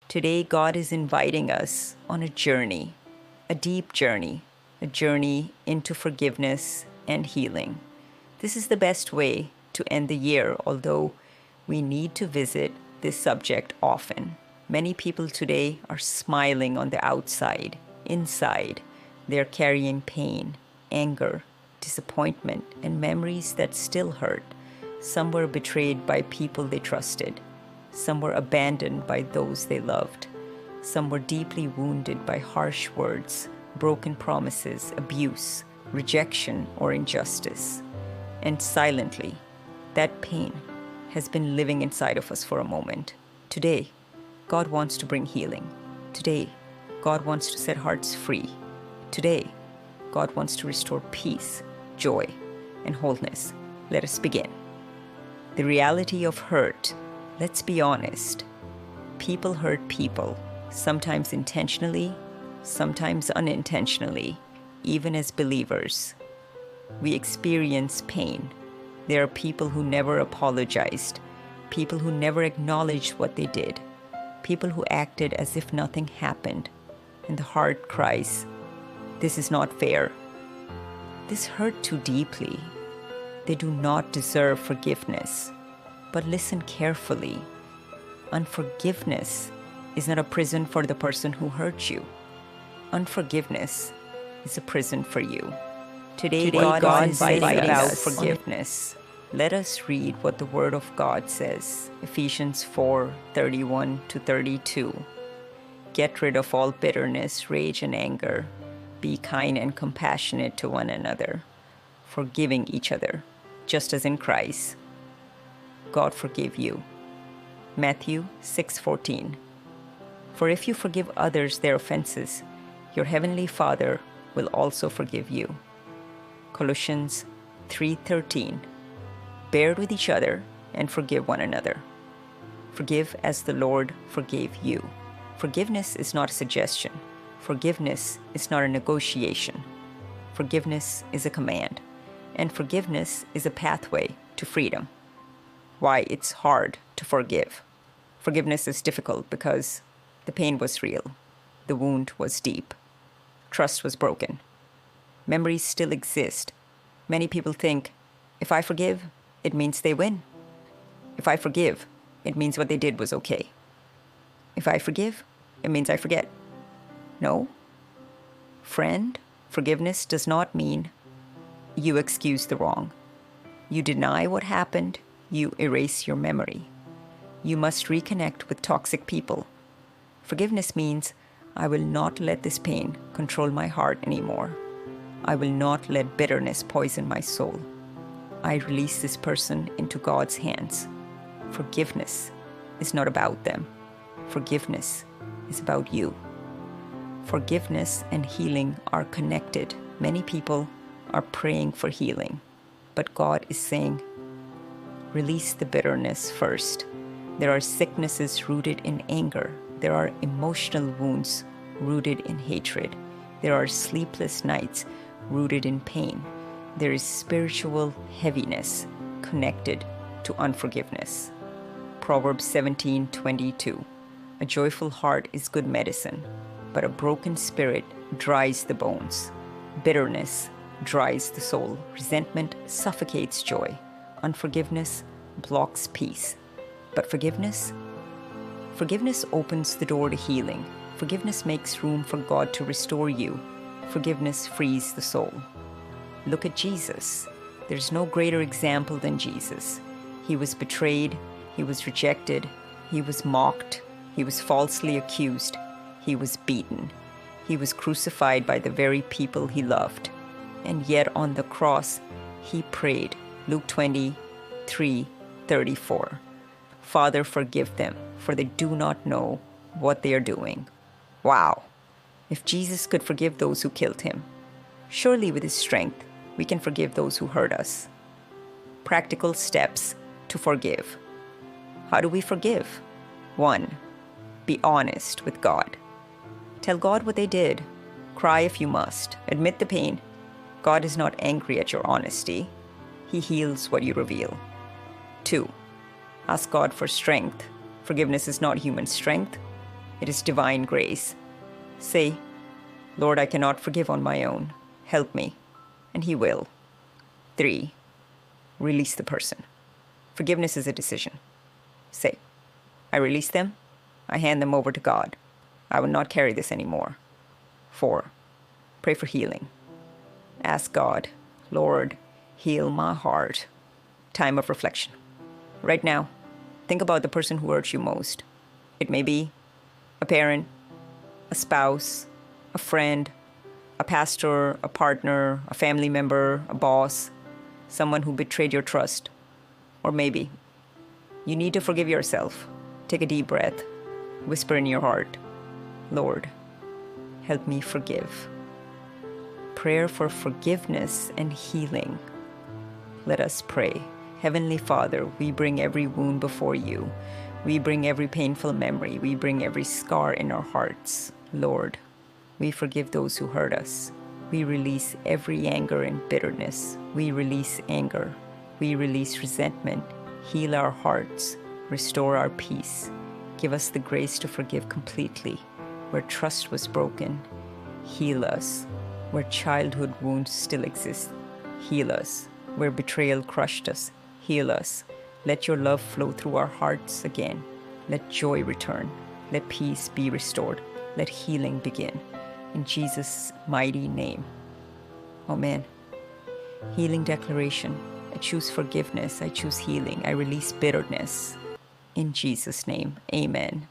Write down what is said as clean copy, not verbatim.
Today, God is inviting us on a journey, a deep journey, a journey into forgiveness and healing. This is the best way to end the year, although we need to visit this subject often. Many people today are smiling on the outside. Inside, they're carrying pain, anger, disappointment, and memories that still hurt. Some were betrayed by people they trusted. Some were abandoned by those they loved. Some were deeply wounded by harsh words, broken promises, abuse, rejection, or injustice. And silently, that pain has been living inside of us for a moment. Today, God wants to bring healing. Today, God wants to set hearts free. Today, God wants to restore peace, joy, and wholeness. Let us begin. The reality of hurt, let's be honest. People hurt people, sometimes intentionally, sometimes unintentionally, even as believers. We experience pain. There are people who never apologized, people who never acknowledged what they did, people who acted as if nothing happened, and the heart cries, "This is not fair." This hurt too deeply. They do not deserve forgiveness. But listen carefully. Unforgiveness is not a prison for the person who hurt you. Unforgiveness is a prison for you. Today God is inviting us about forgiveness. Let us read what the Word of God says. Ephesians 4:31-32. Get rid of all bitterness, rage, and anger. Be kind and compassionate to one another, forgiving each other, just as in Christ God forgave you. Matthew 6:14. For if you forgive others their offenses, your heavenly Father will also forgive you. Colossians 3:13. Bear with each other and forgive one another. Forgive as the Lord forgave you. Forgiveness is not a suggestion. Forgiveness is not a negotiation. Forgiveness is a command. And forgiveness is a pathway to freedom. Why it's hard to forgive. Forgiveness is difficult because the pain was real. The wound was deep. Trust was broken. Memories still exist. Many people think, if I forgive, it means they win. If I forgive, it means what they did was okay. If I forgive, it means I forget. No. Friend, forgiveness does not mean you excuse the wrong. You deny what happened. You erase your memory. You must reconnect with toxic people. Forgiveness means I will not let this pain control my heart anymore. I will not let bitterness poison my soul. I release this person into God's hands. Forgiveness is not about them. Forgiveness is about you. Forgiveness and healing are connected. Many people are praying for healing, but God is saying, release the bitterness first. There are sicknesses rooted in anger. There are emotional wounds rooted in hatred. There are sleepless nights rooted in pain. There is spiritual heaviness connected to unforgiveness. Proverbs 17:22. A joyful heart is good medicine, but a broken spirit dries the bones. Bitterness dries the soul. Resentment suffocates joy. Unforgiveness blocks peace. But forgiveness opens the door to healing. Forgiveness makes room for God to restore you. Forgiveness frees the soul. Look at Jesus. There's no greater example than Jesus. He was betrayed. He was rejected. He was mocked. He was falsely accused. He was beaten. He was crucified by the very people he loved. And yet on the cross, he prayed. Luke 23:34. Father, forgive them, for they do not know what they are doing. Wow. If Jesus could forgive those who killed him, surely with his strength, we can forgive those who hurt us. Practical steps to forgive. How do we forgive? 1. Be honest with God. Tell God what they did. Cry if you must. Admit the pain. God is not angry at your honesty. He heals what you reveal. 2. Ask God for strength. Forgiveness is not human strength. It is divine grace. Say, Lord, I cannot forgive on my own. Help me. And He will. 3. Release the person. Forgiveness is a decision. Say, I release them. I hand them over to God. I will not carry this anymore. 4. Pray for healing. Ask God, Lord, heal my heart. Time of reflection. Right now, think about the person who hurt you most. It may be a parent, a spouse, a friend, a pastor, a partner, a family member, a boss, someone who betrayed your trust. Or maybe you need to forgive yourself. Take a deep breath. Whisper in your heart, Lord, help me forgive. Prayer for forgiveness and healing. Let us pray. Heavenly Father, we bring every wound before you. We bring every painful memory. We bring every scar in our hearts. Lord, we forgive those who hurt us. We release every anger and bitterness. We release anger. We release resentment. Heal our hearts. Restore our peace. Give us the grace to forgive completely. Where trust was broken, heal us. Where childhood wounds still exist, heal us. Where betrayal crushed us, heal us. Let your love flow through our hearts again. Let joy return. Let peace be restored. Let healing begin. In Jesus' mighty name. Amen. Healing declaration. I choose forgiveness. I choose healing. I release bitterness. In Jesus' name, amen.